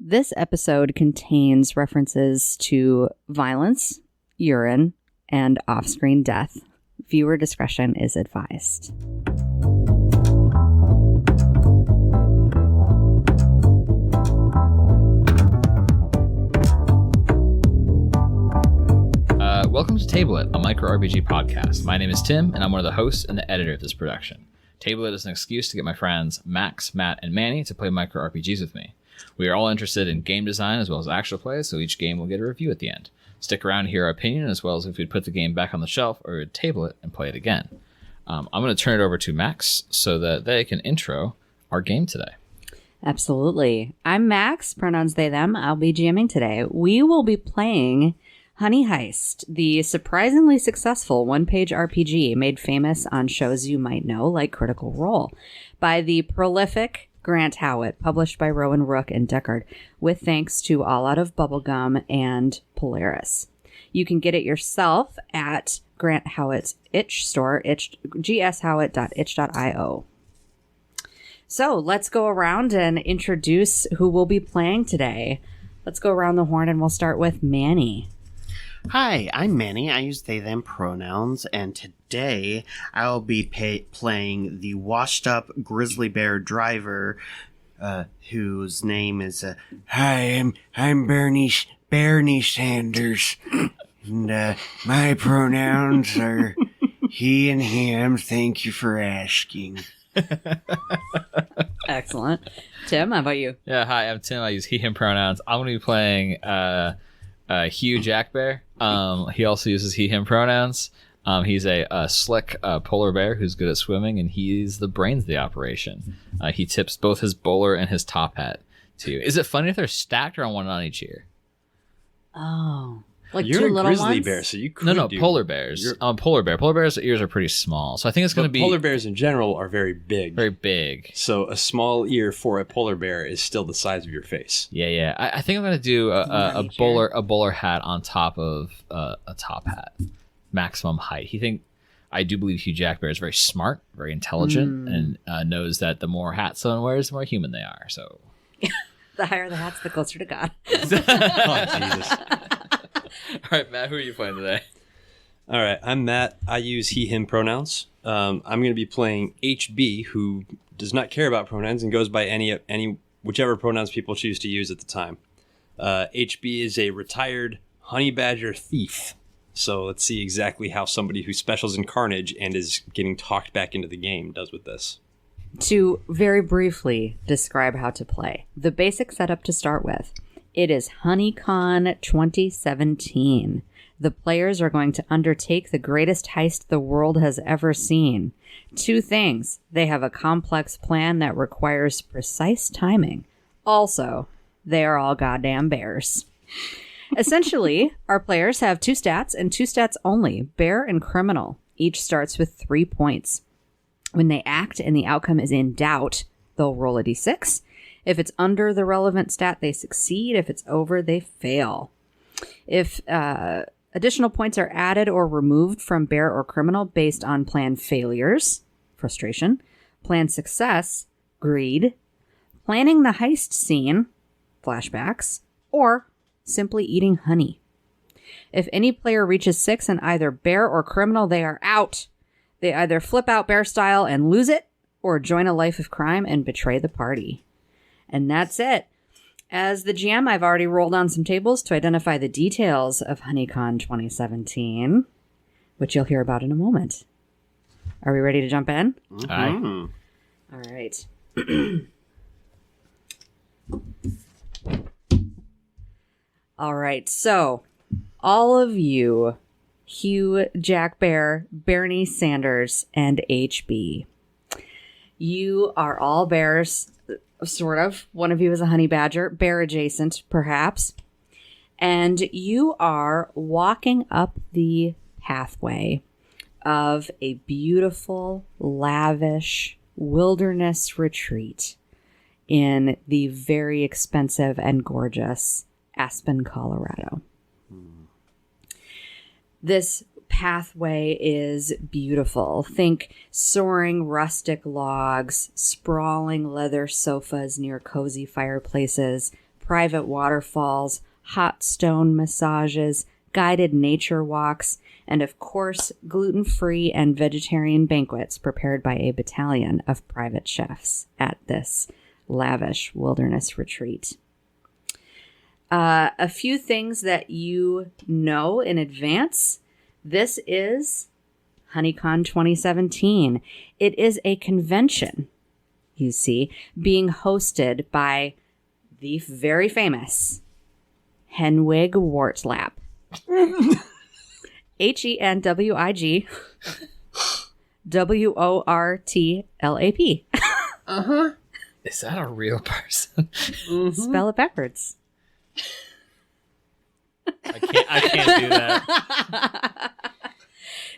This episode contains references to violence, urine, and off-screen death. Viewer discretion is advised. Welcome to Table It, a micro RPG podcast. My name is Tim, and I'm one of the hosts and the editor of this production. Table It is an excuse to get my friends Max, Matt, and Manny to play micro RPGs with me. We are all interested in game design as well as actual play, so each game will get a review at the end. Stick around to hear our opinion, as well as if we'd put the game back on the shelf or we'd table it and play it again. I'm going to turn it over to Max so that they can intro our game today. Absolutely. I'm Max, pronouns they, them. I'll be GMing today. We will be playing Honey Heist, the surprisingly successful one-page RPG made famous on shows you might know, like Critical Role, by the prolific Grant Howitt, published by Rowan Rook and Deckard, with thanks to All Out of Bubblegum and Polaris. You can get it yourself at Grant Howitt's itch store, gshowitt.itch.io. So let's go around and introduce who we'll be playing today. Let's go around the horn and we'll start with Manny. Hi, I'm Manny. I use they, them pronouns, and today I'll be playing the washed-up grizzly bear driver, whose name is, Hi, I'm Bernie Sanders, and my pronouns are he and him. Thank you for asking. Excellent. Tim, how about you? Yeah, hi, I'm Tim. I use he, him pronouns. I'm going to be playing Hugh Jack Bear. He also uses he, him pronouns. He's a slick polar bear who's good at swimming, and he's the brains of the operation. He tips both his bowler and his top hat to you. Is it funny if they're stacked or on one on each ear? Oh. Like You're two a little grizzly ones? bear, so you could No, do... polar bears. Polar bears' ears are pretty small, so I think it's going to be... Polar bears in general are very big. Very big. So a small ear for a polar bear is still the size of your face. Yeah. I think I'm going to do a bowler hat on top of a top hat. Maximum height. I do believe Hugh Jack Bear is very smart, very intelligent, and knows that the more hats someone wears, the more human they are. So, The higher the hats, the closer to God. Oh, Jesus. All right, Matt, who are you playing today? All right, I'm Matt. I use he, him pronouns. I'm going to be playing HB, who does not care about pronouns and goes by any whichever pronouns people choose to use at the time. HB is a retired honey badger thief. So let's see exactly how somebody who specials in carnage and is getting talked back into the game does with this. To very briefly describe how to play, the basic setup to start with. It is HoneyCon 2017. The players are going to undertake the greatest heist the world has ever seen. Two things. They have a complex plan that requires precise timing. Also, they are all goddamn bears. Essentially, our players have two stats and two stats only, bear and criminal. Each starts with 3 points. When they act and the outcome is in doubt, they'll roll a d6. If it's under the relevant stat, they succeed. If it's over, they fail. If additional points are added or removed from bear or criminal based on plan failures, frustration, plan success, greed, planning the heist scene, flashbacks, or simply eating honey. If any player reaches 6 in either bear or criminal, they are out. They either flip out bear style and lose it, or join a life of crime and betray the party. And that's it. As the GM, I've already rolled on some tables to identify the details of HoneyCon 2017, which you'll hear about in a moment. Are we ready to jump in? Mm-hmm. All right. All right. So, all of you, Hugh, Jack Bear, Bernie Sanders, and HB, you are all bears. Sort of. One of you is a honey badger, bear adjacent, perhaps. And you are walking up the pathway of a beautiful, lavish wilderness retreat in the very expensive and gorgeous Aspen, Colorado. This pathway is beautiful. Think soaring rustic logs, sprawling leather sofas near cozy fireplaces, private waterfalls, hot stone massages, guided nature walks, and of course, gluten-free and vegetarian banquets prepared by a battalion of private chefs at this lavish wilderness retreat. A few things that you know in advance. This is HoneyCon 2017. It is a convention, you see, being hosted by the very famous Henwig Wortlap. Henwig Wortlap. Uh-huh. Is that a real person? Spell it backwards. I can't do that.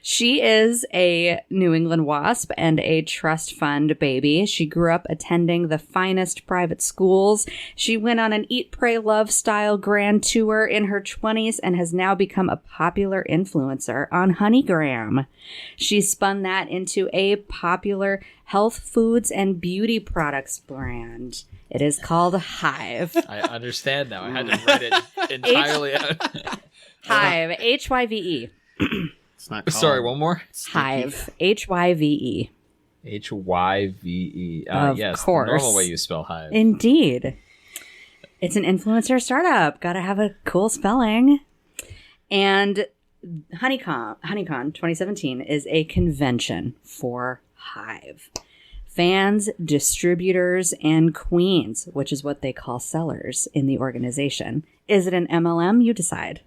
She is a New England WASP and a trust fund baby. She grew up attending the finest private schools. She went on an Eat, Pray, Love style grand tour in her 20s and has now become a popular influencer on Honeygram. She spun that into a popular health foods and beauty products brand. It is called Hive. I understand now. I had to write it entirely out. Hive. Hyve. It's not called Sorry, one more. Hive. Hyve. Hyve. Of Yes, course. the normal way you spell hive. Indeed. It's an influencer startup. Gotta have a cool spelling. And HoneyCon 2017 is a convention for Hive. Fans, distributors, and queens, which is what they call sellers in the organization. Is it an MLM? You decide.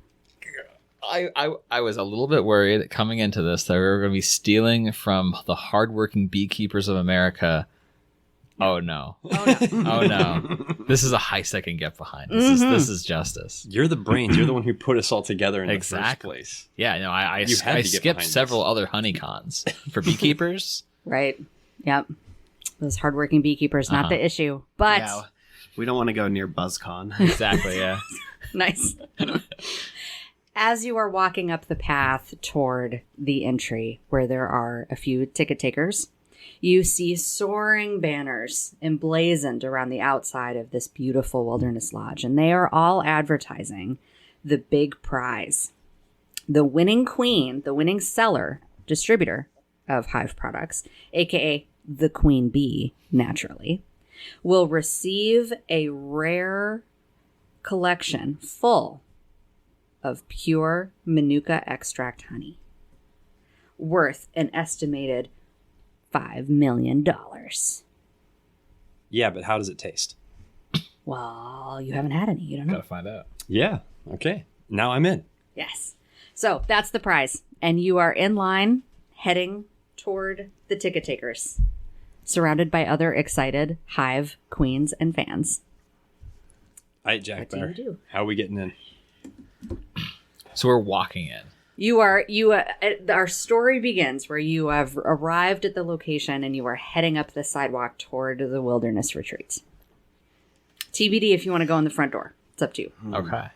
I was a little bit worried coming into this that we were going to be stealing from the hardworking beekeepers of America. Oh no! Oh no! This is a heist I can get behind. This is justice. You're the brains. You're the one who put us all together in Exactly. the first place. Yeah, no, I You had to get skipped behind several this. other honeycons for beekeepers. Right. Yep. Those hardworking beekeepers, not the issue. But Yeah, we don't want to go near BuzzCon. Exactly. Yeah. nice. As you are walking up the path toward the entry, where there are a few ticket takers, you see soaring banners emblazoned around the outside of this beautiful wilderness lodge, and they are all advertising the big prize. The winning queen, the winning seller, distributor of Hive products, aka the queen bee, naturally, will receive a rare collection full of pure Manuka extract honey, worth an estimated $5 million. Yeah, but how does it taste? Well, you haven't had any. You don't know. Gotta find out. Yeah. Okay. Now I'm in. Yes. So that's the prize. And you are in line heading toward the ticket takers, surrounded by other excited Hive queens and fans. All right, Jack What do Bear. you do? How are we getting in? So we're walking in. Our story begins where you have arrived at the location and you are heading up the sidewalk toward the wilderness retreat. TBD if you want to go in the front door. It's up to you. Okay.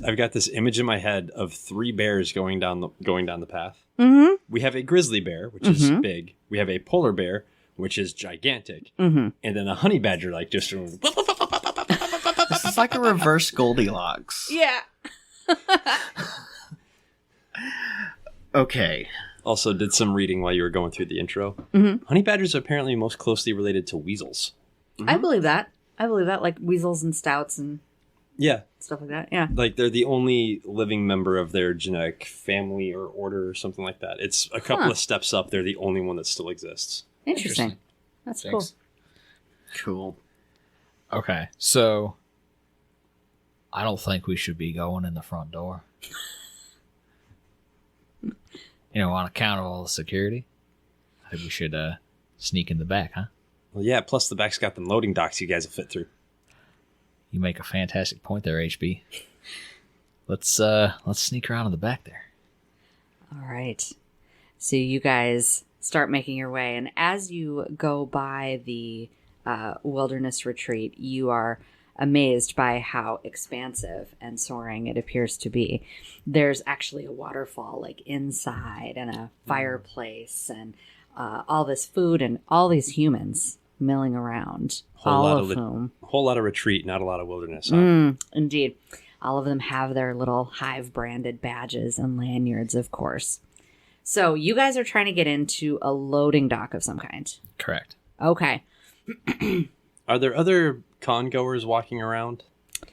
I've got this image in my head of 3 bears going down the path. Mm-hmm. We have a grizzly bear, which is big. We have a polar bear, which is gigantic, and then a honey badger, like just. This is like a reverse Goldilocks. Yeah. Okay. Also, did some reading while you were going through the intro. Honey badgers are apparently most closely related to weasels. I believe that. Like weasels and stouts and Yeah, stuff like that. Yeah. like they're the only living member of their genetic family or order or something like that. It's a couple of steps up. They're the only one that still exists. Interesting. That's cool. Thanks. Cool. Okay. So I don't think we should be going in the front door. On account of all the security. I think we should sneak in the back, huh? Well, yeah. Plus, the back's got them loading docks you guys will fit through. You make a fantastic point there, HB. Let's sneak around in the back there. All right. So you guys start making your way, and as you go by the wilderness retreat, you are amazed by how expansive and soaring it appears to be. There's actually a waterfall like inside and a fireplace and all this food and all these humans milling around. Whole lot of retreat, not a lot of wilderness. Huh? Indeed. All of them have their little hive branded badges and lanyards, of course. So you guys are trying to get into a loading dock of some kind. Correct. Okay. Are there other con goers walking around,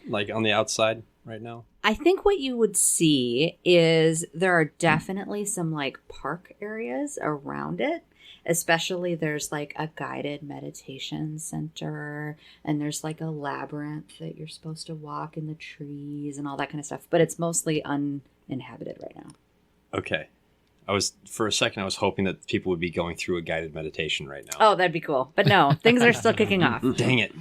like on the outside right now? I think what you would see is there are definitely some like park areas around it. Especially there's like a guided meditation center and there's like a labyrinth that you're supposed to walk in the trees and all that kind of stuff. But it's mostly uninhabited right now. Okay. For a second, I was hoping that people would be going through a guided meditation right now. Oh, that'd be cool. But no, things are still kicking off. Dang it.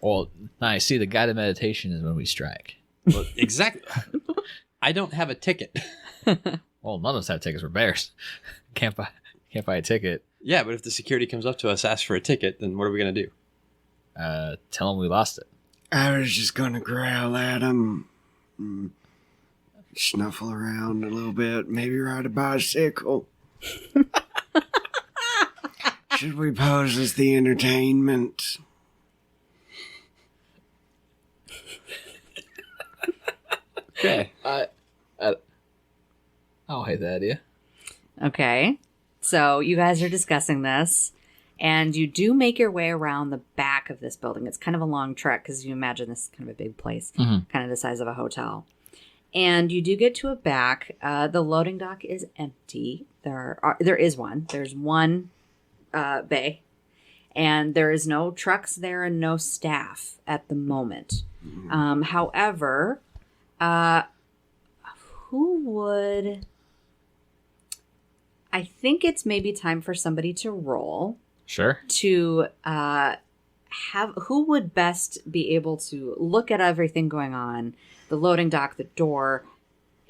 Well, nice. See, the guided meditation is when we strike. Well, exactly. I don't have a ticket. Well, none of us have tickets. We're bears. Can't buy a ticket. Yeah, but if the security comes up to us, asks for a ticket, then what are we going to do? Tell them we lost it. I was just going to growl at him, snuffle around a little bit, maybe ride a bicycle. Should we pose as the entertainment? Okay. I don't hate that idea. Okay. So you guys are discussing this, and you do make your way around the back of this building. It's kind of a long trek because you imagine this is kind of a big place, kind of the size of a hotel. And you do get to a back. The loading dock is empty. There is one. There's one bay, and there is no trucks there and no staff at the moment. However, who would... I think it's maybe time for somebody to roll. Sure. To who would best be able to look at everything going on, the loading dock, the door,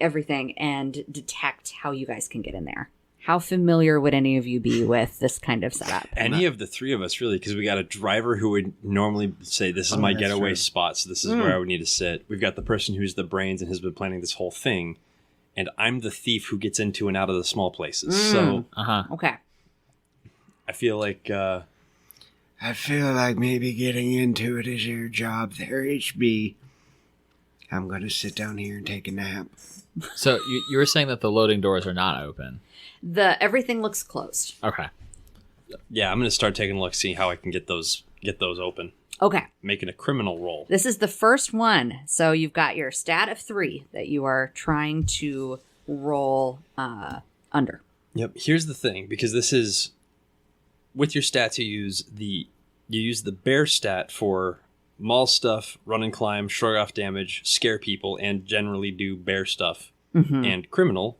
everything, and detect how you guys can get in there. How familiar would any of you be with this kind of setup? Any of the three of us, really, because we got a driver who would normally say, this is my getaway spot, so this is where I would need to sit. We've got the person who's the brains and has been planning this whole thing. And I'm the thief who gets into and out of the small places. So, Okay. I feel like... I feel like maybe getting into it is your job there, HB. I'm going to sit down here and take a nap. So you were saying that the loading doors are not open. Everything looks closed. Okay. Yeah, I'm going to start taking a look, see how I can get those open. Okay. Making a criminal roll. This is the first one. So you've got your stat of 3 that you are trying to roll under. Yep. Here's the thing, because this is with your stats, you use the bear stat for maul stuff, run and climb, shrug off damage, scare people, and generally do bear stuff. And criminal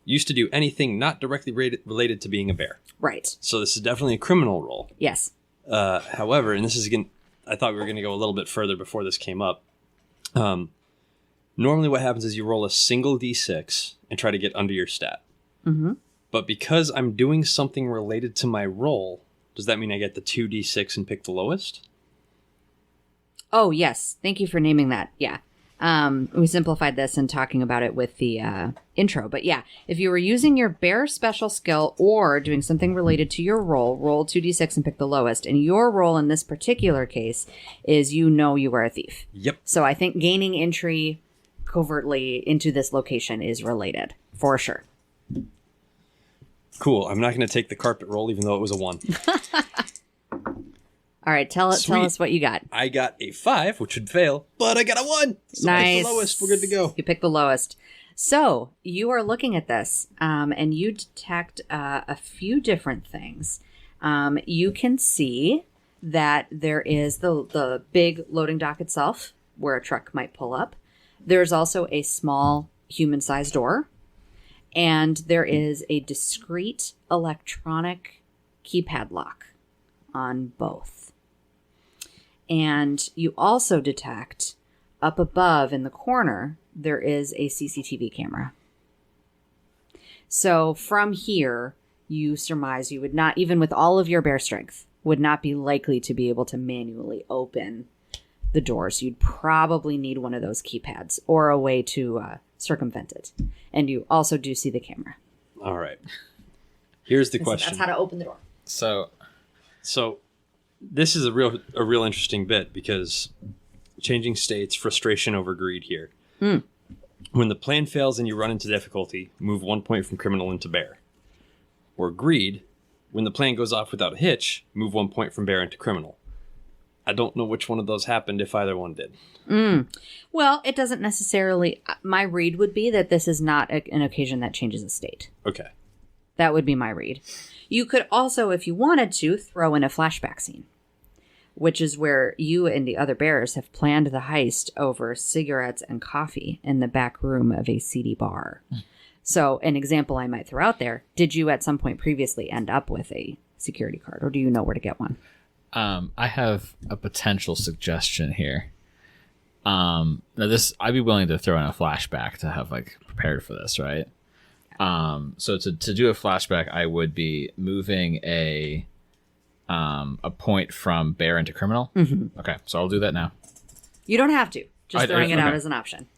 used to do anything not directly related to being a bear. Right. So this is definitely a criminal roll. Yes. However, and this is again, I thought we were going to go a little bit further before this came up. Normally what happens is you roll a single d6 and try to get under your stat. But because I'm doing something related to my roll, does that mean I get the 2d6 and pick the lowest? Oh, yes. Thank you for naming that. Yeah. We simplified this and talking about it with the intro. But yeah, if you were using your bear special skill or doing something related to your roll 2d6 and pick the lowest. And your roll in this particular case is you are a thief. Yep. So I think gaining entry covertly into this location is related, for sure. Cool. I'm not going to take the carpet roll, even though it was a 1. All right, tell us what you got. I got a 5, which would fail, but I got a 1. So nice. I picked the lowest. We're good to go. You picked the lowest. So you are looking at this, and you detect a few different things. You can see that there is the big loading dock itself, where a truck might pull up. There's also a small human-sized door, and there is a discrete electronic keypad lock on both. And you also detect up above in the corner, there is a CCTV camera. So from here, you surmise you would not, even with all of your bear strength, would not be likely to be able to manually open the doors. You'd probably need one of those keypads or a way to circumvent it. And you also do see the camera. All right. Here's the question. That's how to open the door. So So this is a real interesting bit because changing states, frustration over greed here. When the plan fails and you run into difficulty, move 1 point from criminal into bear. Or greed, when the plan goes off without a hitch, move 1 point from bear into criminal. I don't know which one of those happened if either one did. Well, it doesn't necessarily... My read would be that this is not an occasion that changes a state. Okay. That would be my read. You could also, if you wanted to, throw in a flashback scene, which is where you and the other bears have planned the heist over cigarettes and coffee in the back room of a seedy bar. So an example I might throw out there, did you at some point previously end up with a security card, or do you know where to get one? I have a potential suggestion here. Now this, I'd be willing to throw in a flashback to have like prepared for this, right? So to do a flashback, I would be moving a point from bear into criminal. Okay, so I'll do that now. You don't have to. Just throwing it out as an option.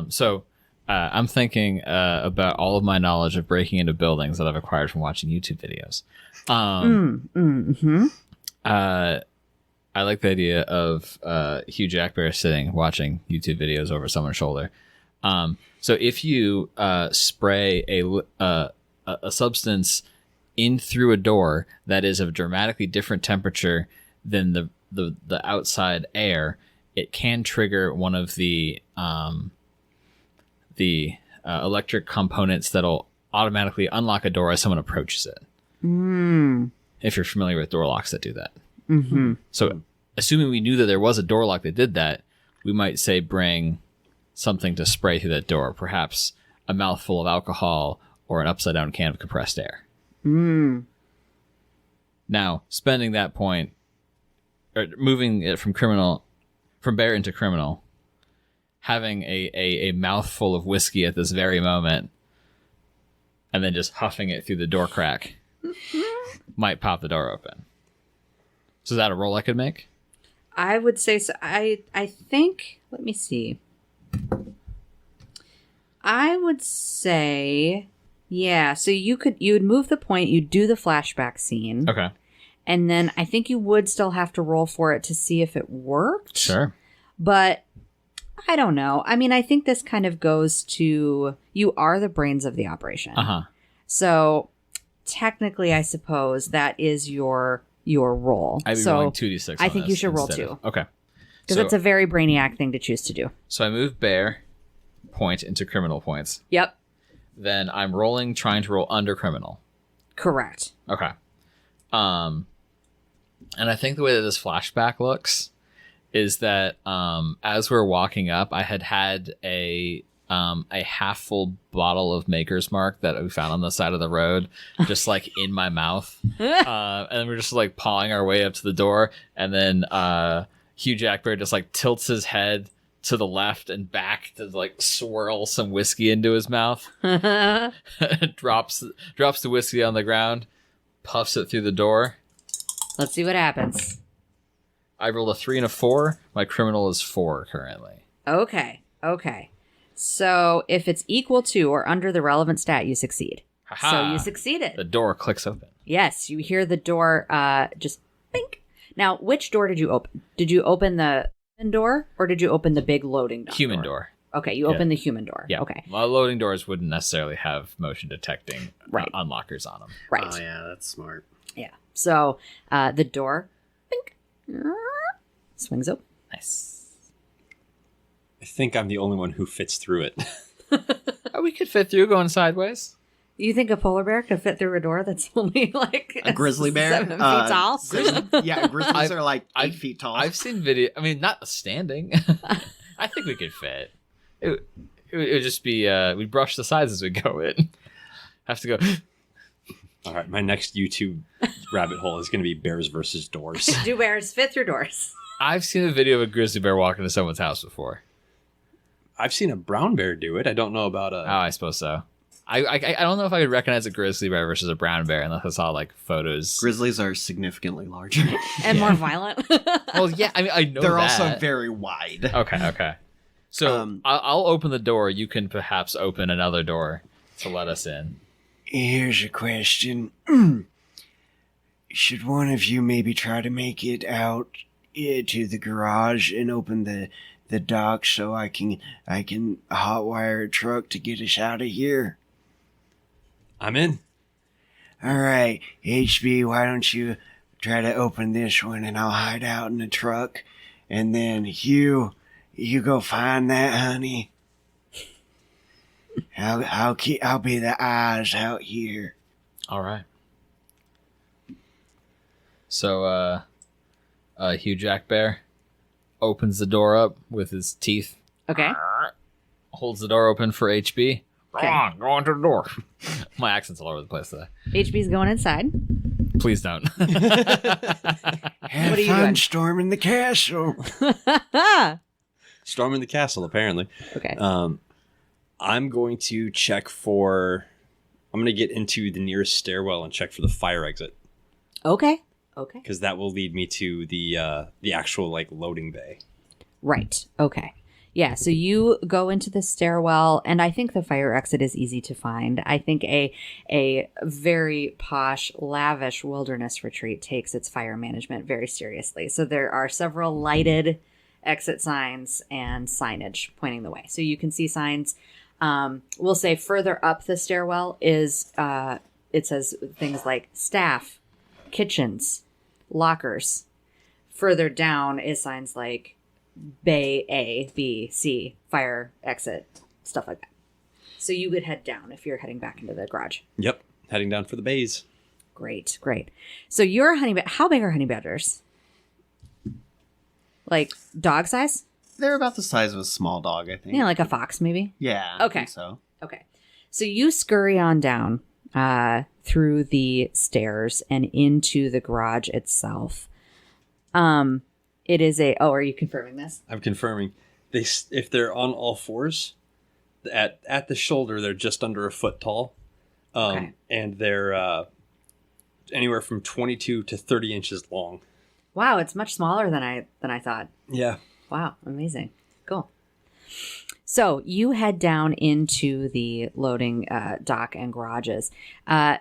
So I'm thinking about all of my knowledge of breaking into buildings that I've acquired from watching YouTube videos. I like the idea of Hugh Jack Bear sitting watching YouTube videos over someone's shoulder. So if you spray a substance in through a door that is of dramatically different temperature than the outside air, it can trigger one of the electric components that'll automatically unlock a door as someone approaches it. If you're familiar with door locks that do that. So assuming we knew that there was a door lock that did that, we might say bring something to spray through that door, perhaps a mouthful of alcohol or an upside down can of compressed air. Now, spending that point, or moving it from bear into criminal, having a mouthful of whiskey at this very moment, and then just huffing it through the door crack might pop the door open. So is that a roll I could make? I would say so. I think, let me see. I would say, yeah. So you would move the point, you'd do the flashback scene. Okay. And then I think you would still have to roll for it to see if it worked. Sure. But I don't know. I mean, I think this kind of goes to, you are the brains of the operation. So technically, I suppose that is your roll. I'd be rolling 2d6. I think you should roll 2. Okay. Because it's a very brainiac thing to choose to do. So I move bear point into criminal points. Yep. Then I'm trying to roll under criminal. Correct. Okay. And I think the way that this flashback looks is that as we're walking up, I had a half full bottle of Maker's Mark that we found on the side of the road, just like in my mouth. And we're just like pawing our way up to the door. And then Hugh Jack Bear just like tilts his head to the left and back to like swirl some whiskey into his mouth. drops the whiskey on the ground, puffs it through the door. Let's see what happens. I rolled a 3 and a 4. My criminal is 4 currently. Okay. So if it's equal to or under the relevant stat, you succeed. Ha-ha. So you succeeded. The door clicks open. Yes, you hear the door just bink. Now, which door did you open? Did you open the human door or did you open the big loading door? Human door. Okay, you opened the human door. Yeah. Okay. Well, loading doors wouldn't necessarily have motion detecting unlockers on them. Right. Oh, yeah, that's smart. Yeah. So the door bink, swings open. Nice. I think I'm the only one who fits through it. Oh, we could fit through going sideways. You think a polar bear could fit through a door that's only like A grizzly bear? 7 feet tall? Yeah, grizzlies are like 8 feet tall. I've seen video. I mean, not standing. I think we could fit. It would just be we'd brush the sides as we go in. Have to go. All right, my next YouTube rabbit hole is going to be bears versus doors. Do bears fit through doors? I've seen a video of a grizzly bear walking into someone's house before. I've seen a brown bear do it. I don't know about a... Oh, I suppose so. I don't know if I could recognize a grizzly bear versus a brown bear unless I saw like photos. Grizzlies are significantly larger. And more violent. Well, yeah, I mean, I know They're that. also very wide. Okay. So I'll open the door. You can perhaps open another door to let us in. Here's a question. should one of you maybe try to make it out to the garage and open the dock so I can hotwire a truck to get us out of here? I'm in. All right, HB, why don't you try to open this one and I'll hide out in the truck, and then you go find that honey. I'll be the eyes out here. All right. So, Hugh Jack Bear opens the door up with his teeth. Okay. Holds the door open for HB. Okay. Come on, go into the door. My accent's all over the place today. HB's going inside. Please don't. Have What are you fun doing? storming the castle. Storming the castle, apparently. Okay. I'm going to check for... I'm going to get into the nearest stairwell and check for the fire exit. Okay. Because that will lead me to the actual, like, loading bay. Right. Okay. Yeah, so you go into the stairwell, and I think the fire exit is easy to find. I think a very posh, lavish wilderness retreat takes its fire management very seriously. So there are several lighted exit signs and signage pointing the way. So you can see signs. We'll say further up the stairwell is, it says things like staff, kitchens, lockers. Further down is signs like Bay A, B, C, fire exit, stuff like that. So you would head down if you're heading back into the garage. Yep. Heading down for the bays. Great. So you're a honey badger. How big are honey badgers? Like dog size? They're about the size of a small dog, I think. Yeah, like a fox maybe? Yeah. Okay. I think so. Okay. So you scurry on down through the stairs and into the garage itself. It is are you confirming this? I'm confirming. If they're on all fours, at the shoulder, they're just under a foot tall. Okay. And they're anywhere from 22 to 30 inches long. Wow, it's much smaller than I thought. Yeah. Wow, amazing. Cool. So you head down into the loading dock and garages.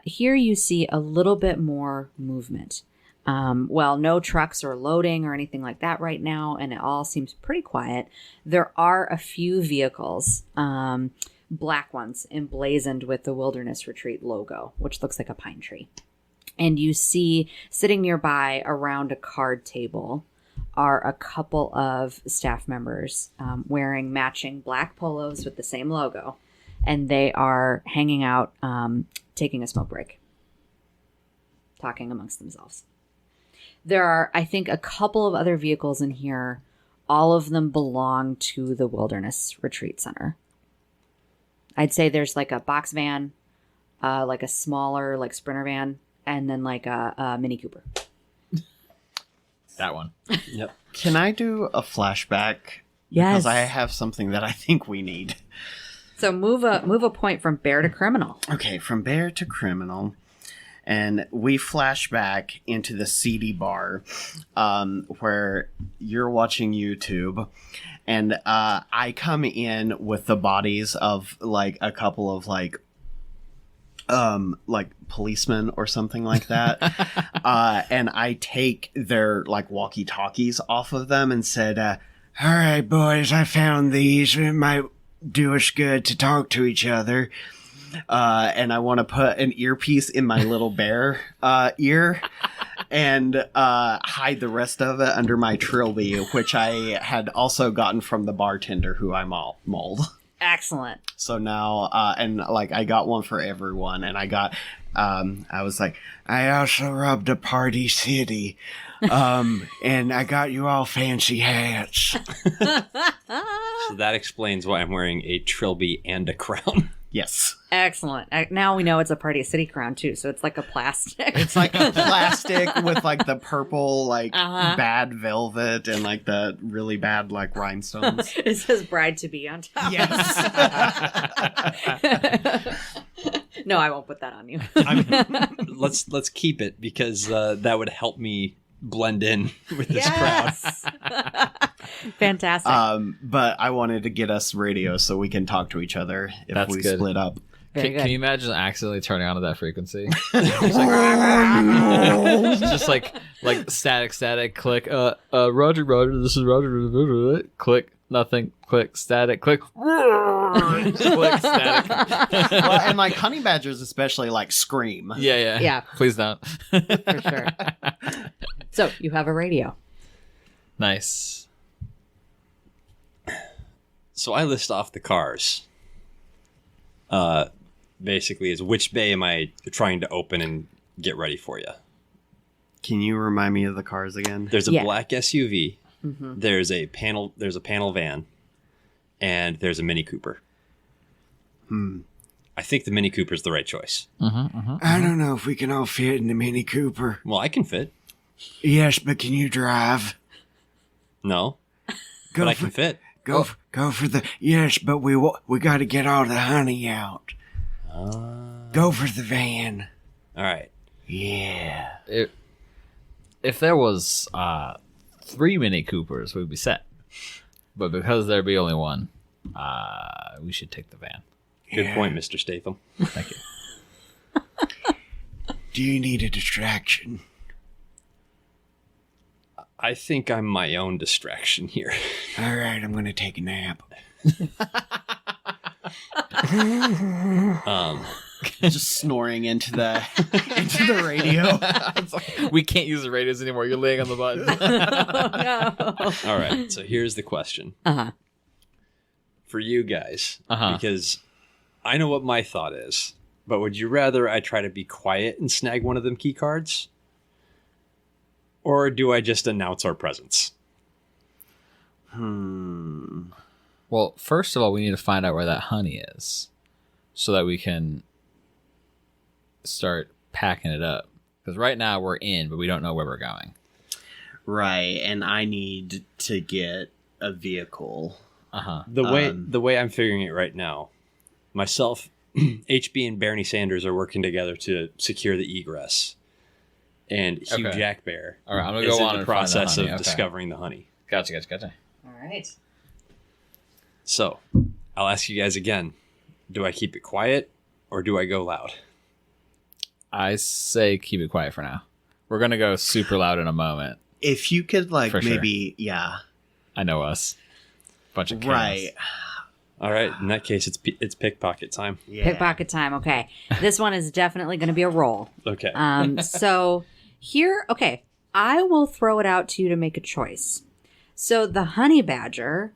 Here you see a little bit more movement. No trucks are loading or anything like that right now, and it all seems pretty quiet. There are a few vehicles, black ones, emblazoned with the Wilderness Retreat logo, which looks like a pine tree. And you see sitting nearby around a card table are a couple of staff members wearing matching black polos with the same logo, and they are hanging out, taking a smoke break, talking amongst themselves. There are, I think, a couple of other vehicles in here. All of them belong to the Wilderness Retreat Center. I'd say there's like a box van, like a smaller like Sprinter van, and then like a Mini Cooper. That one. Yep. Can I do a flashback? Yes. Because I have something that I think we need. So move a point from bear to criminal. Okay, from bear to criminal. And we flash back into the seedy bar where you're watching YouTube. And I come in with the bodies of like a couple of like policemen or something like that. And I take their like walkie-talkies off of them and said, all right, boys, I found these. It might do us good to talk to each other. And I want to put an earpiece in my little bear ear and hide the rest of it under my trilby, which I had also gotten from the bartender who I mauled. Excellent. So now, and like I got one for everyone, and I got, I was like, I also robbed a party city, and I got you all fancy hats. So that explains why I'm wearing a trilby and a crown. Yes. Excellent. Now we know it's a Party City crown too, so it's like a plastic. It's like a plastic with like the purple, like bad velvet and like the really bad like rhinestones. It says bride to be on top. Yes. No, I won't put that on you. Let's keep it because that would help me blend in with this crowd. Fantastic. But I wanted to get us radio so we can talk to each other if That's we good. split up. Very good. Can you imagine accidentally turning on to that frequency? Just like static, click. Roger, this is Roger. Click, nothing. Click, static, click. Click, static. Well, and like honey badgers especially like scream. Yeah. Yeah. Please don't. For sure. So you have a radio. Nice. So I list off the cars. Basically, is which bay am I trying to open and get ready for you? Can you remind me of the cars again? There's a Yeah. black SUV. There's a panel van, and there's a Mini Cooper. I think the Mini Cooper is the right choice. I don't know if we can all fit in the Mini Cooper. Well, I can fit. Yes, but can you drive? No, Go but I for, can fit. Go for the. Yes, but we got to get all the honey out. Go for the van. All right. Yeah. If there was 3 Mini Coopers, we'd be set. But because there'd be only one, we should take the van. Good point, Mr. Statham. Thank you. Do you need a distraction? I think I'm my own distraction here. All right, I'm gonna take a nap. Just snoring into the radio. We can't use the radios anymore. You're laying on the button. All right, so here's the question. For you guys, because I know what my thought is, but would you rather I try to be quiet and snag one of them key cards? Or do I just announce our presence? Well, first of all, we need to find out where that honey is so that we can start packing it up. Because right now we're in, but we don't know where we're going. Right, and I need to get a vehicle. The way I'm figuring it right now, myself, HB, and Bernie Sanders are working together to secure the egress. And Hugh Okay. Jack Bear All right, I'm gonna is go in on the and find the process honey. of Okay. discovering the honey. Gotcha. All right. So, I'll ask you guys again. Do I keep it quiet or do I go loud? I say keep it quiet for now. We're going to go super loud in a moment. If you could, like, For sure. maybe, yeah. I know us. Bunch of chaos. Right. All right, in that case, it's pickpocket time. Yeah. Pickpocket time. Okay. This one is definitely going to be a roll. Okay. So here, okay, I will throw it out to you to make a choice. So the honey badger,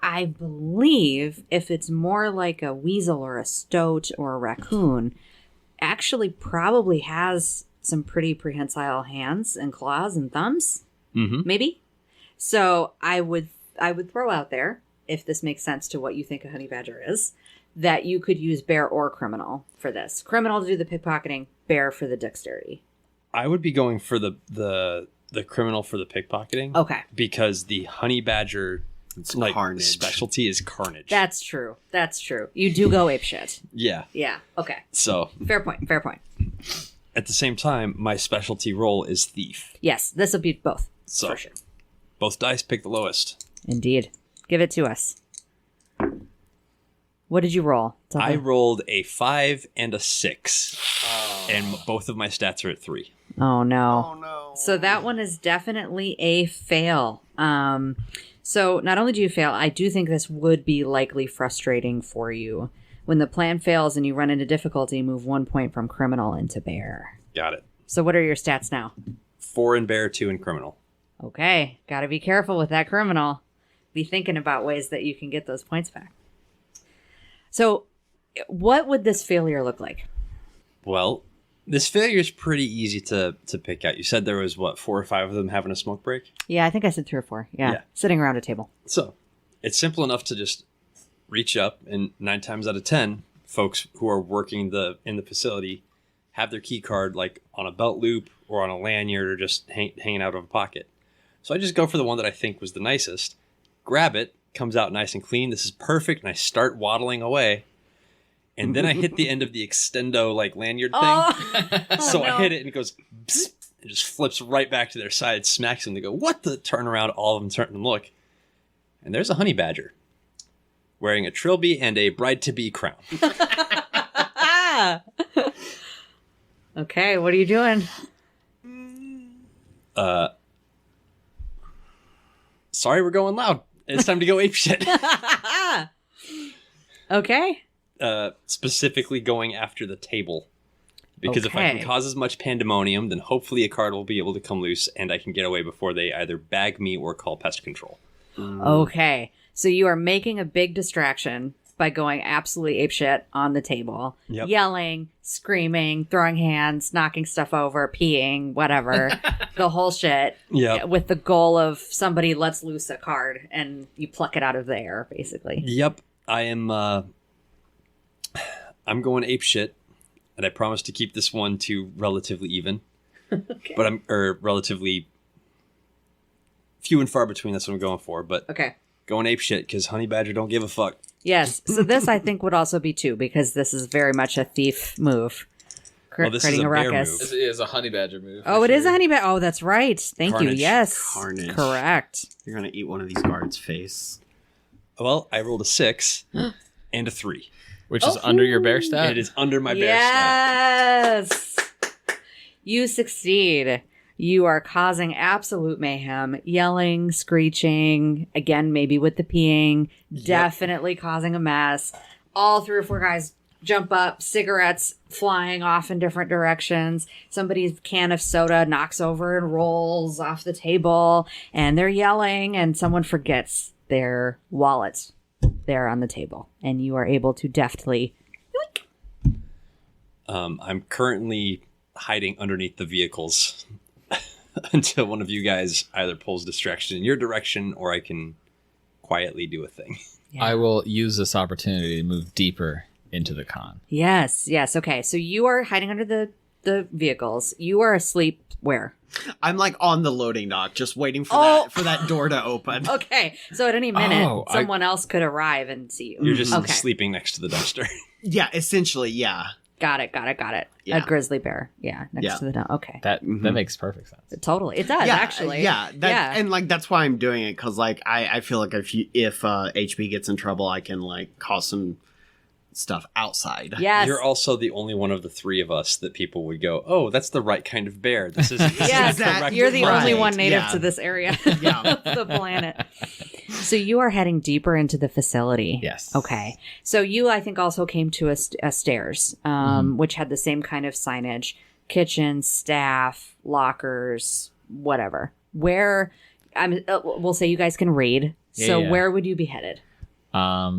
I believe if it's more like a weasel or a stoat or a raccoon, actually probably has some pretty prehensile hands and claws and thumbs, maybe. So I would throw out there, if this makes sense to what you think a honey badger is, that you could use bear or criminal for this. Criminal to do the pickpocketing, bear for the dexterity. I would be going for the criminal for the pickpocketing. Okay. Because the honey badger carnage. specialty is carnage. That's true. You do go apeshit. Yeah. Yeah. Okay. So, Fair point. at the same time, my specialty role is thief. Yes, this will be both. So, for sure. both dice pick the lowest. Indeed. Give it to us. What did you roll? Tell I me. rolled a 5 and a 6. And both of my stats are at 3. Oh no. Oh, no. So that one is definitely a fail. So not only do you fail, I do think this would be likely frustrating for you. When the plan fails and you run into difficulty, move 1 point from criminal into bear. Got it. So what are your stats now? 4 in bear, 2 in criminal. Okay, gotta be careful with that criminal. Be thinking about ways that you can get those points back. So what would this failure look like? Well, this failure is pretty easy to pick out. You said there was, 4 or 5 of them having a smoke break? Yeah, I think I said 3 or 4. Yeah. Sitting around a table. So, it's simple enough to just reach up, and 9 times out of 10, folks who are working in the facility have their key card like on a belt loop or on a lanyard or just hanging out of a pocket. So I just go for the one that I think was the nicest, grab it, comes out nice and clean. This is perfect, and I start waddling away. And then I hit the end of the extendo like lanyard thing. So I hit it and it goes, psst, it just flips right back to their side, smacks them. They go, what the? Turn around, all of them turn and look. And there's a honey badger wearing a trilby and a bride-to-be crown. Okay, what are you doing? Sorry, we're going loud. It's time to go apeshit. Okay. Specifically going after the table. Because if I Okay. can cause as much pandemonium, then hopefully a card will be able to come loose and I can get away before they either bag me or call pest control. Okay. So you are making a big distraction by going absolutely apeshit on the table, Yep. yelling, screaming, throwing hands, knocking stuff over, peeing, whatever, the whole shit. Yep. With the goal of somebody lets loose a card and you pluck it out of the air, basically. Yep. I am I'm going apeshit, and I promise to keep this one to relatively even. Okay. But relatively few and far between, that's what I'm going for. But Okay. going apeshit because Honey Badger don't give a fuck. Yes. So this, I think, would also be 2 because this is very much a thief move. Well, this is Creating a bear ruckus. move. It is a honey badger move. Oh, it is a honey badger. Oh, that's right. Thank you. Carnage. Yes. Carnage. Correct. You're gonna eat one of these guards' face. Well, I rolled a 6 and a 3. Which is under your bear And stat. it is under my bear stat. Yes. You succeed. You are causing absolute mayhem, yelling, screeching, again, maybe with the peeing, definitely causing a mess. All 3 or 4 guys jump up, cigarettes flying off in different directions. Somebody's can of soda knocks over and rolls off the table, and they're yelling, and someone forgets their wallet there on the table, and you are able to deftly I'm currently hiding underneath the vehicles until one of you guys either pulls distraction in your direction or I can quietly do a thing. I will use this opportunity to move deeper into the con. Yes. Okay. So you are hiding under the vehicles. You are asleep where? I'm like on the loading dock, just waiting for Oh. that door to open. Okay. So at any minute, Oh, someone else could arrive and see you. You're just Okay. sleeping next to the dumpster. Yeah, essentially, yeah. Got it. Yeah. A grizzly bear. Yeah. Next Yeah. to the dump. Okay. That makes perfect sense. Totally. It does, Yeah, actually. yeah, yeah. and like that's why I'm doing it because like I feel like if HB gets in trouble, I can like cause some stuff outside. Yes. You're also the only one of the 3 of us that people would go, oh, that's the right kind of bear. This is Yes, Exactly. you're the only Right, one native yeah. to this area Yeah. of the planet. So you are heading deeper into the facility. Yes. Okay. So you, I think, also came to a stairs, which had the same kind of signage: kitchen, staff, lockers, whatever. Where, we'll say you guys can raid. So Yeah. where would you be headed?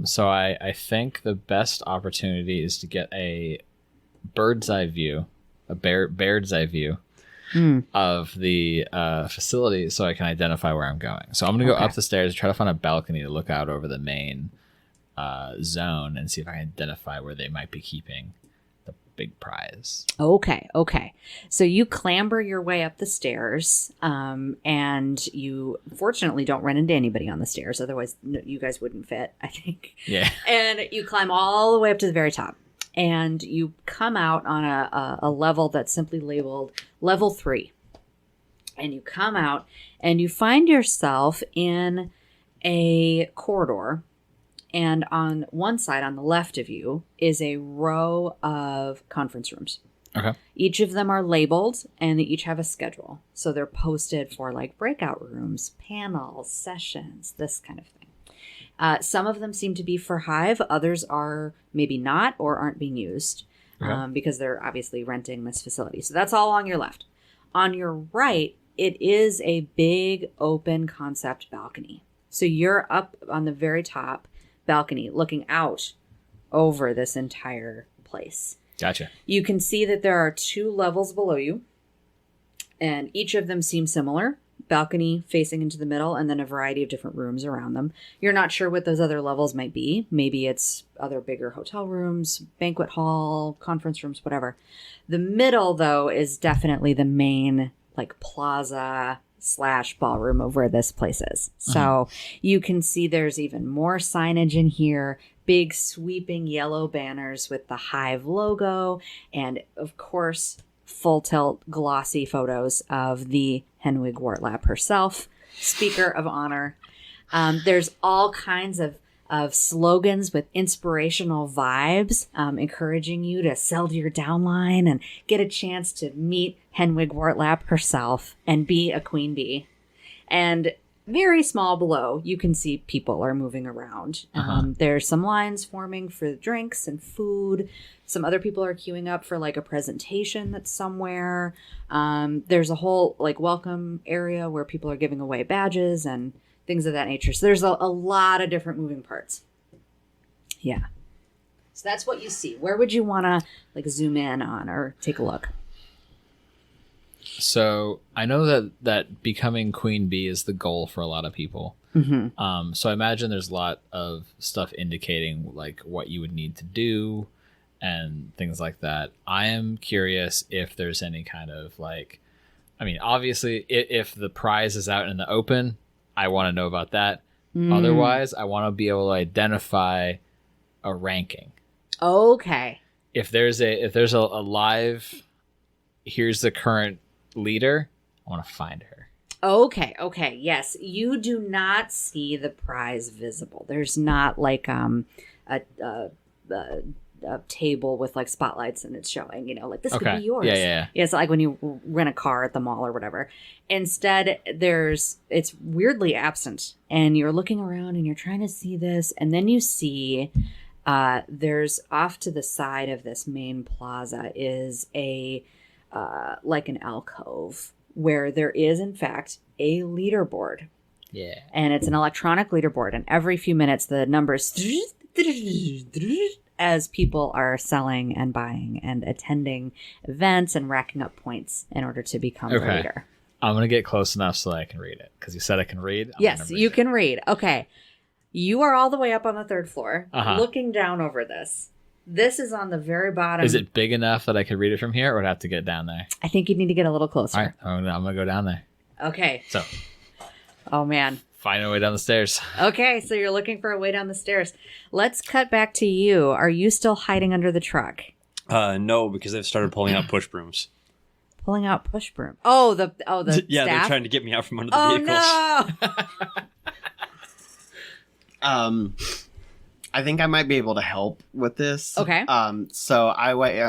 So I think the best opportunity is to get a bird's eye view, bird's eye view of the facility so I can identify where I'm going. So I'm going to go up the stairs, try to find a balcony to look out over the main zone and see if I can identify where they might be keeping the big prize. Okay. So you clamber your way up the stairs, and you fortunately don't run into anybody on the stairs. Otherwise, you guys wouldn't fit, I think. Yeah. And you climb all the way up to the very top, and you come out on a level that's simply labeled level 3. And you come out, and you find yourself in a corridor. And on one side, on the left of you, is a row of conference rooms. Okay. Each of them are labeled, and they each have a schedule. So they're posted for like breakout rooms, panels, sessions, this kind of thing. Some of them seem to be for Hive. Others are maybe not or aren't being used because they're obviously renting this facility. So that's all on your left. On your right, it is a big open concept balcony. So you're up on the very top balcony looking out over this entire place. Gotcha. You can see that there are 2 levels below you, and each of them seem similar. Balcony facing into the middle, and then a variety of different rooms around them. You're not sure what those other levels might be. Maybe it's other bigger hotel rooms, banquet hall, conference rooms, whatever. The middle, though, is definitely the main like plaza / ballroom of where this place is. So you can see there's even more signage in here, big sweeping yellow banners with the Hive logo, and of course, full tilt glossy photos of the Henwig Wartlap herself, speaker of honor. There's all kinds of of slogans with inspirational vibes, encouraging you to sell to your downline and get a chance to meet Henwig Wortlap herself and be a queen bee. And very small below, you can see people are moving around. There's some lines forming for drinks and food. Some other people are queuing up for like a presentation that's somewhere. There's a whole like welcome area where people are giving away badges and things of that nature. So there's a lot of different moving parts. Yeah. So that's what you see. Where would you want to like zoom in on or take a look? So I know that becoming queen bee is the goal for a lot of people. So I imagine there's a lot of stuff indicating like what you would need to do and things like that. I am curious if there's any kind of like, I mean, obviously if the prize is out in the open, I want to know about that. Otherwise, I want to be able to identify a ranking. Okay. If there's a live, here's the current leader, I want to find her. Okay. Yes. You do not see the prize visible. There's not like a table with like spotlights and it's showing, like this could be yours. Yeah. It's like when you rent a car at the mall or whatever. Instead, it's weirdly absent and you're looking around and you're trying to see this. And then you see there's off to the side of this main plaza is a like an alcove where there is in fact a leaderboard. Yeah. And it's an electronic leaderboard. And every few minutes the numbers as people are selling and buying and attending events and racking up points in order to become the leader. I'm going to get close enough so I can read it because you said I can read. Yes, you can read. Okay. You are all the way up on the 3rd floor looking down over this. This is on the very bottom. Is it big enough that I could read it from here or would I have to get down there? I think you need to get a little closer. All right. I'm going to go down there. Okay. So. Oh, man. Find a way down the stairs. Okay. So you're looking for a way down the stairs. Let's cut back to you. Are you still hiding under the truck? No, because they've started pulling out push brooms. Pulling out push broom. Oh, the yeah, staff? they're trying to get me out from under the vehicles. No. I think I might be able to help with this. Okay. So I wake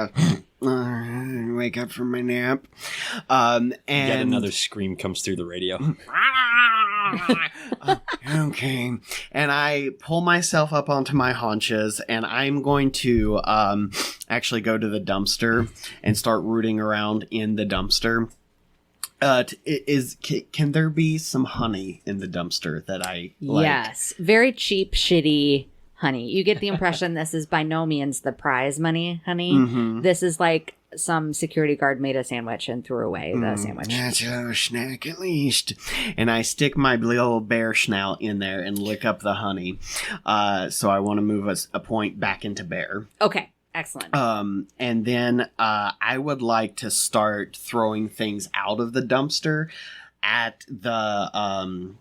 up from my nap. And yet another scream comes through the radio. Okay. And I pull myself up onto my haunches and I'm going to actually go to the dumpster and start rooting around in the dumpster. Can there be some honey in the dumpster that I like? Yes. Very cheap, shitty honey. You get the impression this is by no means the prize money honey. Mm-hmm. This is like some security guard made a sandwich and threw away the sandwich. That's a snack at least. And I stick my little bear snout in there and lick up the honey. So I want to move a point back into bear. Okay. Excellent. And then I would like to start throwing things out of the dumpster at the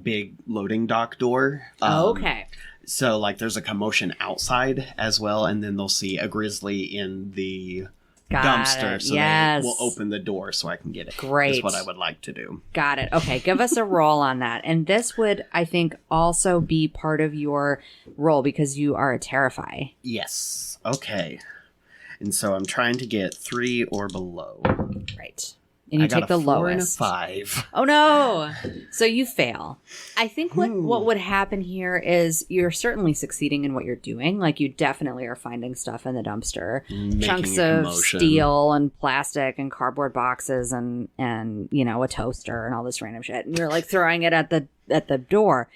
big loading dock door. Okay. So like there's a commotion outside as well, and then they'll see a grizzly in the dumpster. So they will open the door so I can get it. Great. Is what I would like to do. Got it. Okay. Give us a roll on that. And this would, I think, also be part of your role because you are a Terrify. Yes. Okay. And so I'm trying to get 3 or below. Right. And you take the lowest. 4 and a 5. Oh no! So you fail. I think what would happen here is you're certainly succeeding in what you're doing. Like you definitely are finding stuff in the dumpster, chunks of steel and plastic and cardboard boxes and a toaster and all this random shit. And you're like throwing it at the door.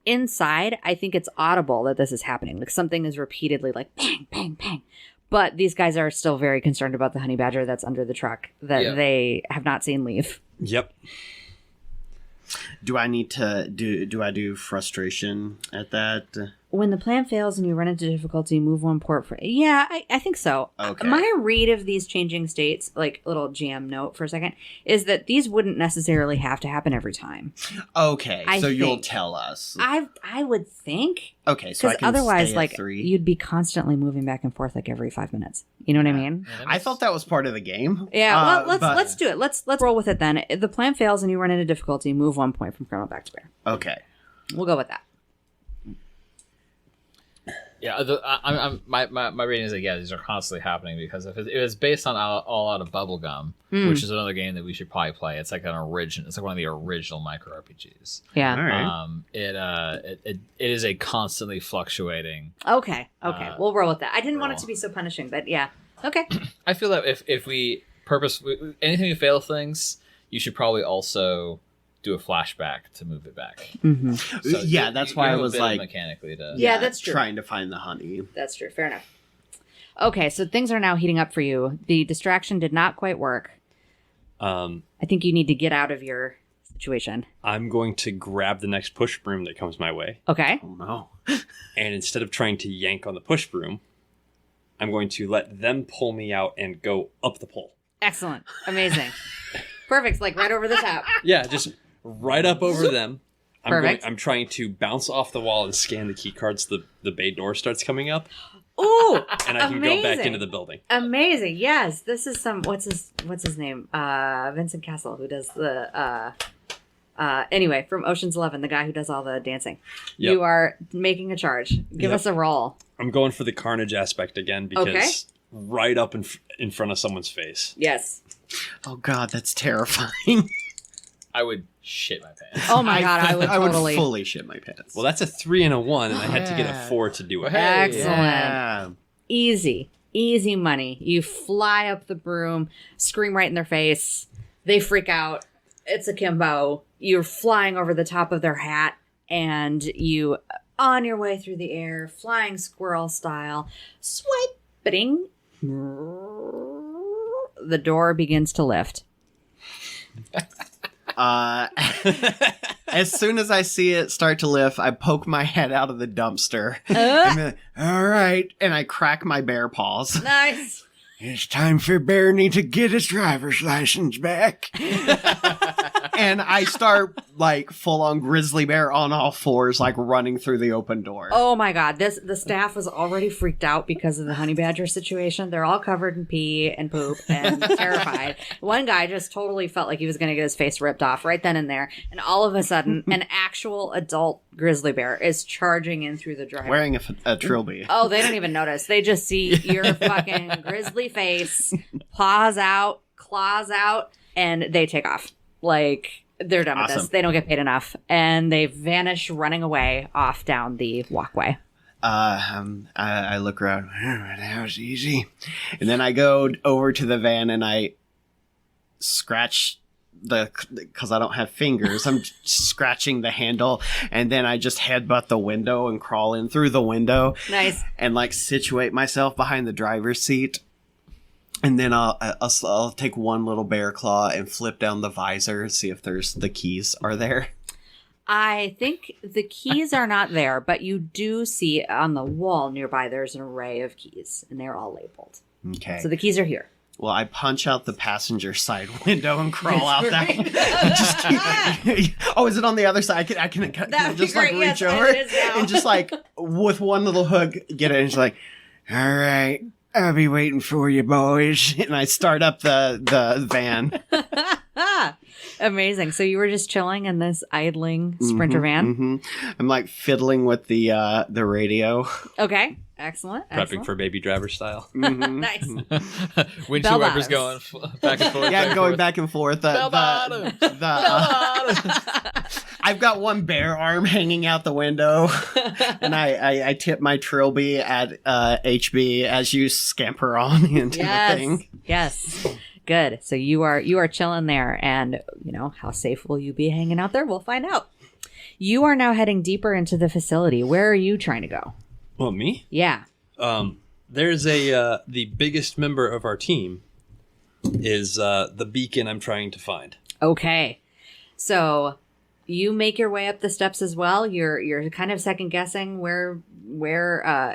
Inside, I think it's audible that this is happening. Like something is repeatedly like bang, bang, bang. But these guys are still very concerned about the honey badger that's under the truck that they have not seen leave. Yep. Do I need to do I do frustration at that? When the plan fails and you run into difficulty, move one port for... Yeah, I think so. Okay. My read of these changing states, like little GM note for a second, is that these wouldn't necessarily have to happen every time. Okay, so you'll tell us. I would think. Okay, so I can otherwise, stay like, at 3. you'd be constantly moving back and forth like every 5 minutes. You know what I mean? I thought that was part of the game. Yeah, well, let's do it. Let's roll with it then. If the plan fails and you run into difficulty, move 1 point from criminal back to bear. Okay. We'll go with that. Yeah, my reading is that these are constantly happening because if it's based on all out of bubblegum, which is another game that we should probably play. It's like it's like one of the original micro RPGs. Yeah. All right. It is a constantly fluctuating. Okay. We'll roll with that. I didn't want it to be so punishing, but yeah. Okay. I feel that if we anything we fail things, you should probably also do a flashback to move it back. Mm-hmm. So yeah, that's why I was like mechanically to. Yeah, that's true. Trying to find the honey. That's true. Fair enough. Okay, so things are now heating up for you. The distraction did not quite work. I think you need to get out of your situation. I'm going to grab the next push broom that comes my way. Okay. Oh no. And instead of trying to yank on the push broom, I'm going to let them pull me out and go up the pole. Excellent. Amazing. Perfect. Like right over the top. Yeah, just right up over them. Perfect. I'm trying to bounce off the wall and scan the key cards. The bay door starts coming up. Ooh, and I can amazing. go back into the building. Amazing. Yes, this is some. What's his name? Vincent Castle, who does the. Anyway, from Ocean's 11, the guy who does all the dancing. Yep. You are making a charge. Give us a roll. I'm going for the carnage aspect again because right up in front of someone's face. Yes. Oh god, that's terrifying. I would shit my pants. Oh my god, I would totally. I would fully shit my pants. Well, that's a 3 and a 1, and I had to get a 4 to do it. Excellent. Yeah. Easy money. You fly up the broom, scream right in their face. They freak out. It's akimbo. You're flying over the top of their hat, and you, on your way through the air, flying squirrel style, swiping. The door begins to lift. As soon as I see it start to lift, I poke my head out of the dumpster. I'm like, all right, and I crack my bear paws. Nice. It's time for Barney to get his driver's license back. And I start like full on grizzly bear on all fours, like running through the open door. Oh my god, the staff was already freaked out because of the honey badger situation. They're all covered in pee and poop and terrified. One guy just totally felt like he was going to get his face ripped off right then and there. And all of a sudden, an actual adult grizzly bear is charging in through the driveway. Wearing a trilby. Oh, they don't even notice. They just see your fucking grizzly face, paws out, claws out, and they take off. Like, they're done with this. They don't get paid enough. And they vanish running away off down the walkway. I look around. Oh, that was easy. And then I go over to the van and I scratch because I don't have fingers. I'm scratching the handle, and then I just headbutt the window and crawl in through the window. Nice. And like situate myself behind the driver's seat. And then I'll take one little bear claw and flip down the visor, see if the keys are there. I think the keys are not there, but you do see on the wall nearby there's an array of keys, and they're all labeled. Okay. So the keys are here. Well, I punch out the passenger side window and crawl out that way. Oh, is it on the other side? I can just like reach over and just like with one little hook get it. And it's like, all right. I'll be waiting for you, boys. And I start up the van. Amazing. So you were just chilling in this idling Sprinter van? Mm-hmm. I'm like fiddling with the radio. Okay. Excellent. Prepping for Baby Driver style. Mm-hmm. Nice. Windshield wipers going back and forth. Yeah, going back and forth. I've got one bear arm hanging out the window, and I tip my trilby at HB as you scamper on into the thing. Yes. Good. So you are chilling there, and how safe will you be hanging out there? We'll find out. You are now heading deeper into the facility. Where are you trying to go? Well, me? Yeah. There's the biggest member of our team is the beacon I'm trying to find. Okay. So you make your way up the steps as well. You're kind of second guessing where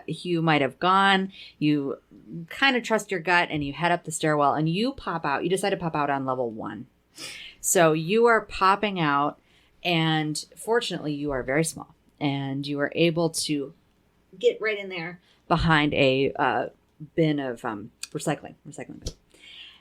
Hugh might have gone. You kind of trust your gut and you head up the stairwell and you pop out. You decide to pop out on level 1. So you are popping out, and fortunately you are very small and you are able to get right in there behind a bin of recycling bin.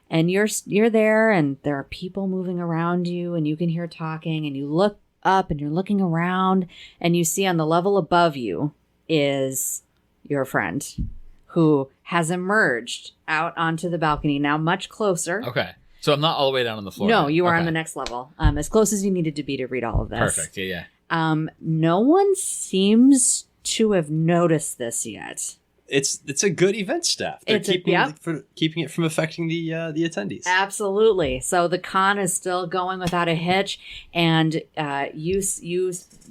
And you're there, and there are people moving around you, and you can hear talking, and you look up and you're looking around, and you see on the level above you is your friend, who has emerged out onto the balcony, now much closer. Okay. So I'm not all the way down on the floor. No, then. you are Okay. on the next level, as close as you needed to be to read all of this. Perfect. Yeah. No one seems to have noticed this yet. It's a good event staff. They're keeping it from affecting the attendees. Absolutely. So the con is still going without a hitch, and you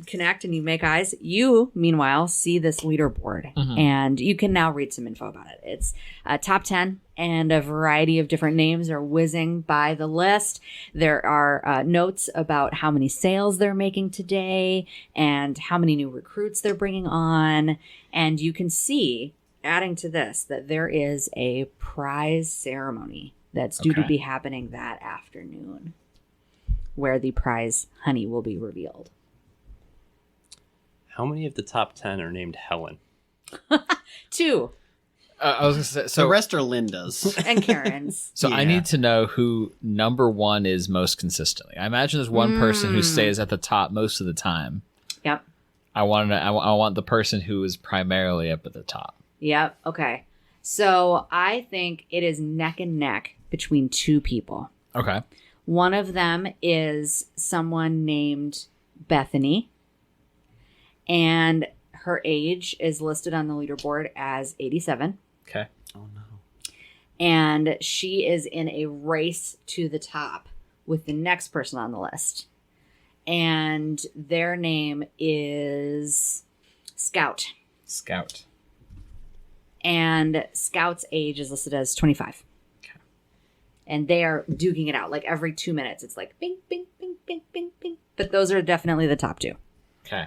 connect and you make eyes. You, meanwhile, see this leaderboard, and you can now read some info about it. It's top 10, and a variety of different names are whizzing by the list. There are notes about how many sales they're making today and how many new recruits they're bringing on, and you can see, adding to this, that there is a prize ceremony that's due to be happening that afternoon, where the prize honey will be revealed. How many of the top 10 are named Helen? 2. I was going to say, so the rest are Linda's. And Karen's. So I need to know who number 1 is most consistently. I imagine there's one person who stays at the top most of the time. Yep. I want the person who is primarily up at the top. Yep. Okay. So I think it is neck and neck between 2 people. Okay. One of them is someone named Bethany, and her age is listed on the leaderboard as 87. Okay. Oh no. And she is in a race to the top with the next person on the list. And their name is Scout. Scout. And Scout's age is listed as 25. Okay. And they are duking it out. Like every 2 minutes, it's like bing, bing, bing, bing, bing, bing. But those are definitely the top 2. Okay.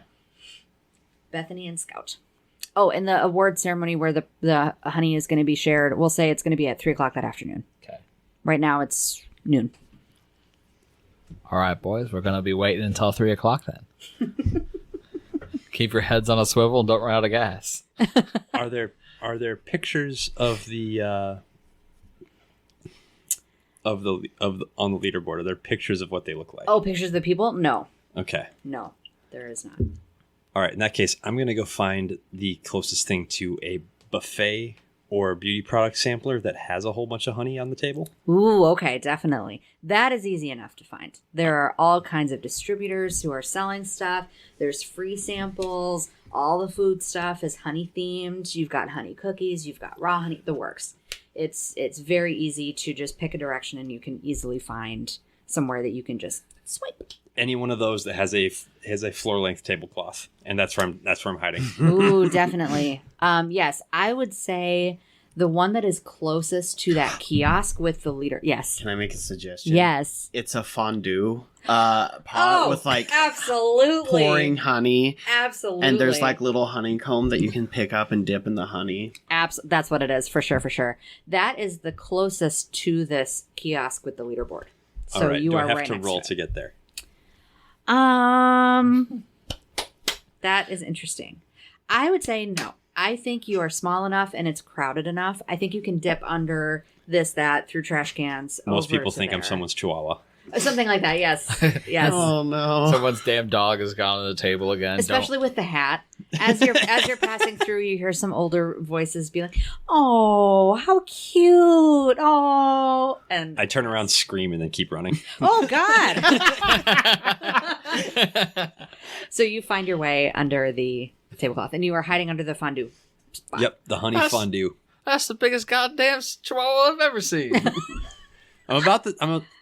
Bethany and Scout. Oh, and the award ceremony where the honey is going to be shared, we'll say it's going to be at 3 o'clock that afternoon. Okay. Right now it's noon. All right, boys. We're going to be waiting until 3 o'clock then. Keep your heads on a swivel and don't run out of gas. Are there pictures of the on the leaderboard? Are there pictures of what they look like? Oh, pictures of the people? No. Okay. No, there is not. All right. In that case, I'm going to go find the closest thing to a buffet or beauty product sampler that has a whole bunch of honey on the table. Ooh, okay, definitely. That is easy enough to find. There are all kinds of distributors who are selling stuff. There's free samples. All the food stuff is honey themed. You've got honey cookies. You've got raw honey. The works. It's very easy to just pick a direction, and you can easily find somewhere that you can just swipe. Any one of those that has a floor length tablecloth, and that's where I'm hiding. Ooh, definitely. Yes, I would say the one that is closest to that kiosk with the leader. Yes. Can I make a suggestion? Yes. It's a fondue pot with like absolutely pouring honey. Absolutely. And there's like little honeycomb that you can pick up and dip in the honey. That's what it is, for sure, for sure. That is the closest to this kiosk with the leaderboard. So all right. you Do are I have right to next roll to to get there? That is interesting. I would say no. I think you are small enough and it's crowded enough. I think you can dip under this, that, through trash cans. Most over people to think I'm there. someone's chihuahua. Something like that, yes. Yes. Oh no. Someone's damn dog has gone on the table again. Especially with the hat. As you're passing through, you hear some older voices be like, "Oh, how cute. Oh." And I turn around, scream, and then keep running. oh God. So you find your way under the tablecloth, and you are hiding under the fondue spot. Yep, the honey fondue. That's the biggest goddamn chihuahua I've ever seen.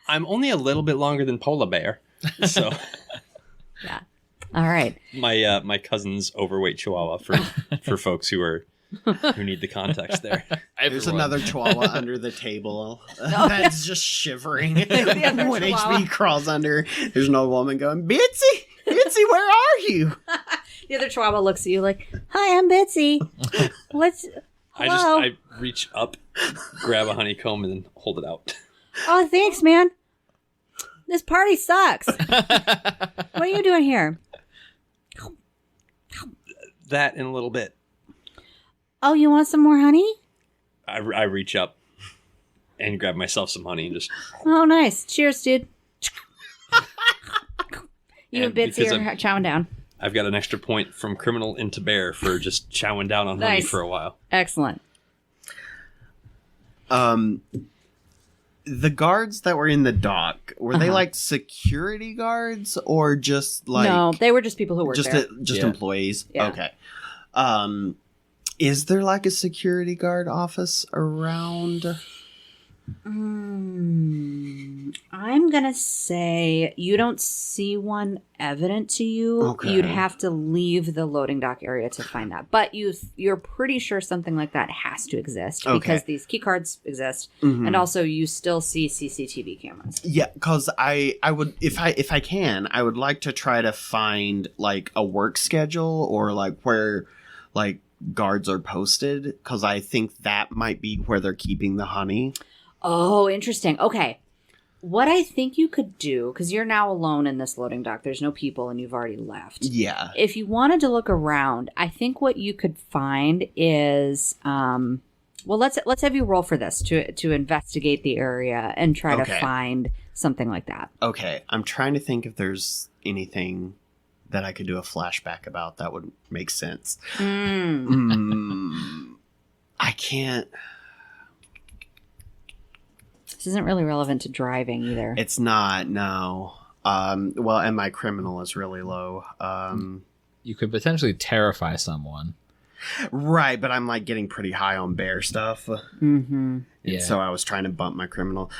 I'm only a little bit longer than polar bear, so Yeah. All right. my cousin's overweight chihuahua for folks who need the context there. There's another chihuahua under the table that's just shivering. When chihuahua. HB crawls under, there's an old woman going, Bitsy, where are you? The other chihuahua looks at you like, "Hi, I'm Bitsy. What's hello? I reach up, grab a honeycomb, and then hold it out. Oh, thanks, man. This party sucks. What are you doing here? That in a little bit. Oh, you want some more honey? I reach up and grab myself some honey and just. Oh, nice. Cheers, dude. You and And Bitsy because are chowing down. I've got an extra point from criminal into bear for just chowing down on honey Nice. for a while. Excellent. The guards that were in the dock, were they like security guards or just like... No, they were just people who worked there. Just employees? Yeah. Okay. Is there like a security guard office around? I'm going to say you don't see one evident to you. Okay. You'd have to leave the loading dock area to find that. But you're pretty sure something like that has to exist because these key cards exist. And also you still see CCTV cameras. Yeah, because I would, if I can, I would like to try to find like a work schedule or like where like guards are posted, because I think that might be where they're keeping the honey. Oh, interesting. Okay. What I think you could do, because you're now alone in this loading dock, there's no people and you've already left. Yeah. If you wanted to look around, I think what you could find is, well, let's have you roll for this to investigate the area and try to find something like that. Okay. I'm trying to think if there's anything that I could do a flashback about that would make sense. I can't. This isn't really relevant to driving either. It's not, no. Well, and my criminal is really low. You could potentially terrify someone. Right, but I'm like getting pretty high on bear stuff. And so I was trying to bump my criminal.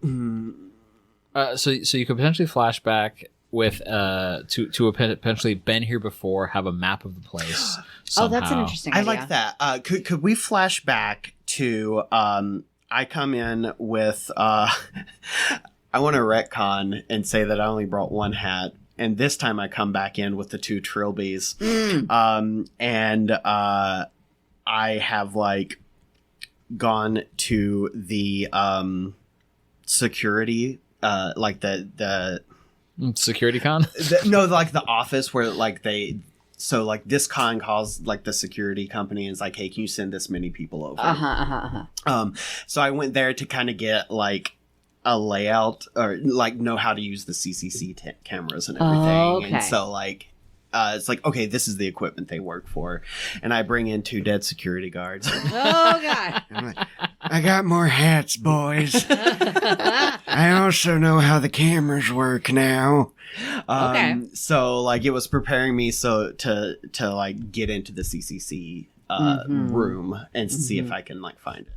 So you could potentially flashback with to a potentially been here before, have a map of the place. Oh, that's an interesting idea. I like that. Could we flash back to I come in with I want to retcon and say that I only brought one hat, and this time I come back in with the 2 trilbies. And I have like gone to the security like the security con? No, like the office where like so like this con calls like the security company and is like, hey, can you send this many people over? So I went there to kind of get like a layout or like know how to use the CCC cameras and everything. And so like it's like, okay, this is the equipment they work for. And I bring in 2 dead security guards. Oh, God. I'm like, I got more hats, boys. I also know how the cameras work now. So like it was preparing me to like get into the CCC room and see if I can like find it.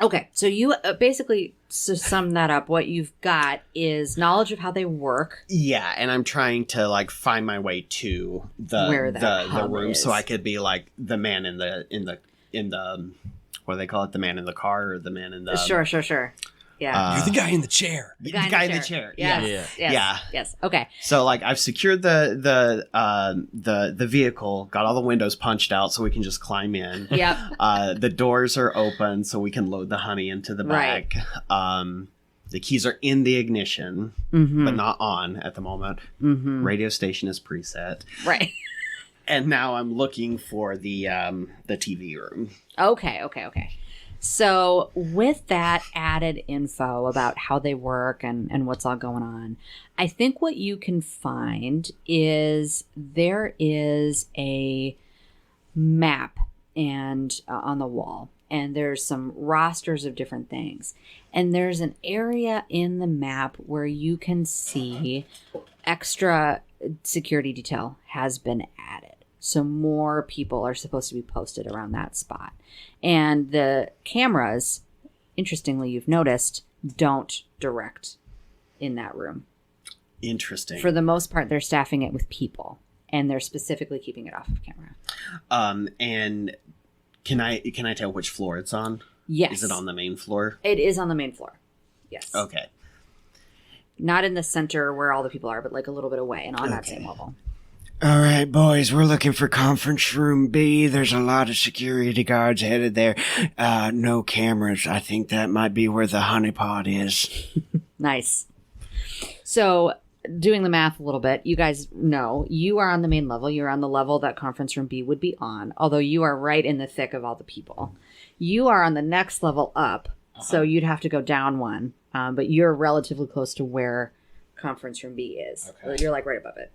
Okay, so you basically, to sum that up, what you've got is knowledge of how they work. Yeah, and I'm trying to like find my way to the room so I could be like the man in the what do they call it? The man in the car or the man in the Sure. Yeah. You're the guy in the chair. The guy in the chair. Yes. Okay. So like I've secured the vehicle, got all the windows punched out so we can just climb in. Yep. The doors are open so we can load the honey into the back. The keys are in the ignition, but not on at the moment. Radio station is preset. Right. And now I'm looking for the TV room. Okay. So with that added info about how they work and what's all going on, I think what you can find is there is a map and on the wall, and there's some rosters of different things. And there's an area in the map where you can see extra security detail has been added. So more people are supposed to be posted around that spot. And the cameras, interestingly, you've noticed, don't direct in that room. Interesting. For the most part, they're staffing it with people. And they're specifically keeping it off of camera. And can I tell which floor it's on? Yes. Is it on the main floor? It is on the main floor. Yes. Okay. Not in the center where all the people are, but like a little bit away and on that same level. All right, boys, we're looking for conference room B. There's a lot of security guards headed there. No cameras. I think that might be where the honeypot is. Nice. So, doing the math a little bit, you guys know you are on the main level. You're on the level that conference room B would be on, although you are right in the thick of all the people. You are on the next level up, so you'd have to go down one, but you're relatively close to where conference room B is. Okay. You're like right above it.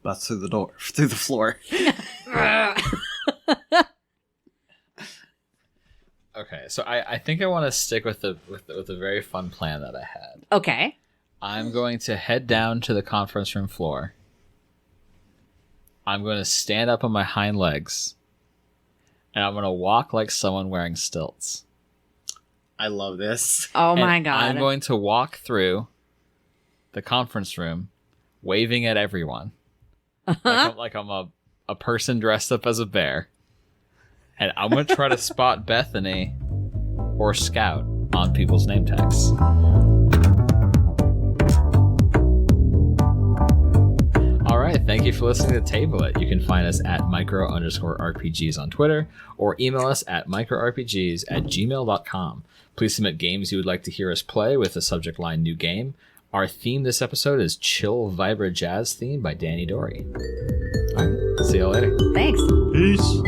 bust through the floor. Okay, so I think I want to stick with the very fun plan that I had. Okay. I'm going to head down to the conference room floor. I'm going to stand up on my hind legs, and I'm going to walk like someone wearing stilts. I love this. Oh And my God. I'm going to walk through the conference room, waving at everyone, like I'm a person dressed up as a bear. And I'm going to try to spot Bethany or Scout on people's name tags. All right. Thank you for listening to Table It. You can find us at micro_RPGs on Twitter or email us at microrpgs@gmail.com. Please submit games you would like to hear us play with the subject line New Game. Our theme this episode is Chill Vibra Jazz Theme by Danydory. All right. See you later. Thanks. Peace.